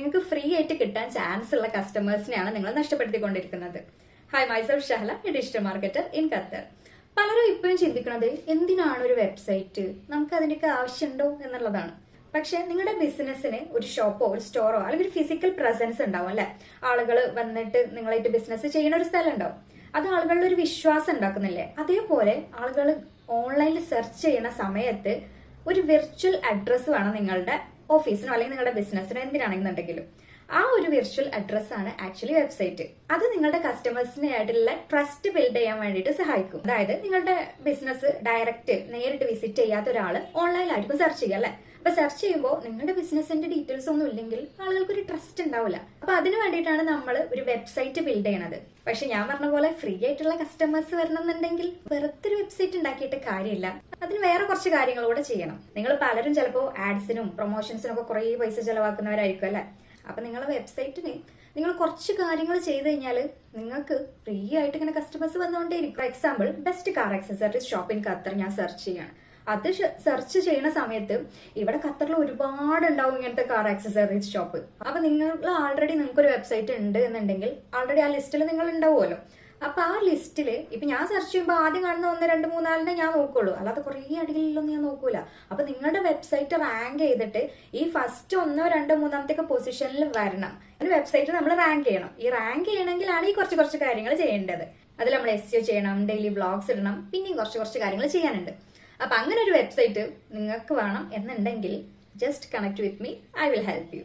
നിങ്ങൾക്ക് ഫ്രീ ആയിട്ട് കിട്ടാൻ ചാൻസ് ഉള്ള കസ്റ്റമേഴ്സിനെയാണ് നിങ്ങൾ നഷ്ടപ്പെടുത്തിക്കൊണ്ടിരിക്കുന്നത്. Hi, myself Shahala, digital marketer in Qatar. പലരും ഇപ്പോഴും ചിന്തിക്കുന്നത് എന്തിനാണ് ഒരു വെബ്സൈറ്റ്, നമുക്ക് അതിൻ്റെയൊക്കെ ആവശ്യമുണ്ടോ എന്നുള്ളതാണ്. പക്ഷെ നിങ്ങളുടെ ബിസിനസ്സിന് ഒരു ഷോപ്പോ ഒരു സ്റ്റോറോ അല്ലെങ്കിൽ ഒരു ഫിസിക്കൽ പ്രസൻസ് ഉണ്ടാവും അല്ലെ. ആളുകൾ വന്നിട്ട് നിങ്ങളായിട്ട് ബിസിനസ് ചെയ്യുന്ന ഒരു സ്ഥലം ഉണ്ടാവും. അത് ആളുകളുടെ ഒരു വിശ്വാസം ഉണ്ടാക്കുന്നില്ലേ? അതേപോലെ ആളുകൾ ഓൺലൈനിൽ സെർച്ച് ചെയ്യുന്ന സമയത്ത് ഒരു വിർച്വൽ അഡ്രസ്സ് വേണം നിങ്ങളുടെ ഓഫീസിനോ അല്ലെങ്കിൽ നിങ്ങളുടെ ബിസിനസ്സിനോ എന്തിനാണെന്നുണ്ടെങ്കിലും. ആ ഒരു വിർച്വൽ അഡ്രസ് ആണ് ആക്ച്വലി വെബ്സൈറ്റ്. അത് നിങ്ങളുടെ കസ്റ്റമേഴ്സിനെ ആയിട്ടുള്ള ട്രസ്റ്റ് ബിൽഡ് ചെയ്യാൻ വേണ്ടിയിട്ട് സഹായിക്കും. അതായത് നിങ്ങളുടെ ബിസിനസ് ഡയറക്റ്റ് നേരിട്ട് വിസിറ്റ് ചെയ്യാത്ത ഒരാൾ ഓൺലൈനിലായിരിക്കും സെർച്ച് ചെയ്യുക അല്ലെ. അപ്പൊ സെർച്ച് ചെയ്യുമ്പോൾ നിങ്ങളുടെ ബിസിനസിന്റെ ഡീറ്റെയിൽസ് ഒന്നും ഇല്ലെങ്കിൽ ആളുകൾക്ക് ഒരു ട്രസ്റ്റ് ഉണ്ടാവില്ല. അപ്പൊ അതിന് വേണ്ടിയിട്ടാണ് നമ്മൾ ഒരു വെബ്സൈറ്റ് ബിൽഡ് ചെയ്യണത്. പക്ഷെ ഞാൻ പറഞ്ഞ പോലെ ഫ്രീ ആയിട്ടുള്ള കസ്റ്റമേഴ്സ് വരണമെന്നുണ്ടെങ്കിൽ വെറുതെ ഒരു വെബ്സൈറ്റ് ഉണ്ടാക്കിയിട്ട് കാര്യമില്ല. അതിന് വേറെ കുറച്ച് കാര്യങ്ങൾ കൂടെ ചെയ്യണം. നിങ്ങൾ പലരും ചിലപ്പോൾ ആഡ്സിനും പ്രൊമോഷൻസിനും ഒക്കെ കുറേ പൈസ ചെലവാക്കുന്നവരായിരിക്കും അല്ലെ. അപ്പൊ നിങ്ങളെ വെബ്സൈറ്റിന് നിങ്ങൾ കുറച്ച് കാര്യങ്ങൾ ചെയ്ത് കഴിഞ്ഞാൽ നിങ്ങൾക്ക് ഫ്രീ ആയിട്ട് ഇങ്ങനെ കസ്റ്റമേഴ്സ് വന്നുകൊണ്ടേയിരിക്കും. For example, best car accessories shop in Qatar ഞാൻ സെർച്ച് ചെയ്യാണ്. അത് സെർച്ച് ചെയ്യുന്ന സമയത്ത് ഇവിടെ ഖത്തറിൽ ഒരുപാട് ഉണ്ടാവും ഇങ്ങനത്തെ കാർ ആക്സസറീസ് ഷോപ്പ്. അപ്പൊ നിങ്ങൾ ആൾറെഡി നിങ്ങൾക്കൊരു വെബ്സൈറ്റ് ഉണ്ട് എന്നുണ്ടെങ്കിൽ ആൾറെഡി ആ ലിസ്റ്റിൽ നിങ്ങൾ ഉണ്ടാവുമല്ലോ. അപ്പൊ ആ ലിസ്റ്റില് ഇപ്പൊ ഞാൻ സെർച്ച് ചെയ്യുമ്പോൾ ആദ്യം കാണുന്ന 1, 2, 3, 4 ഞാൻ നോക്കുള്ളൂ, അല്ലാതെ കുറേ അടികളിലൊന്നും ഞാൻ നോക്കൂല. അപ്പൊ നിങ്ങളുടെ വെബ്സൈറ്റ് റാങ്ക് ചെയ്തിട്ട് ഈ ഫസ്റ്റ് 1, 2, 3 പൊസിഷനിൽ വരണം. ഒരു വെബ്സൈറ്റ് നമ്മൾ റാങ്ക് ചെയ്യണം. ഈ റാങ്ക് ചെയ്യണമെങ്കിലാണ് ഈ കുറച്ച് കാര്യങ്ങൾ ചെയ്യേണ്ടത്. അതിൽ നമ്മൾ SEO ചെയ്യണം, ഡെയിലി ബ്ലോഗ്സ് ഇടണം, പിന്നെയും കുറച്ച് കാര്യങ്ങൾ ചെയ്യാനുണ്ട്. അപ്പൊ അങ്ങനെ ഒരു വെബ്സൈറ്റ് നിങ്ങൾക്ക് വേണം എന്നുണ്ടെങ്കിൽ just connect with me, I will help you.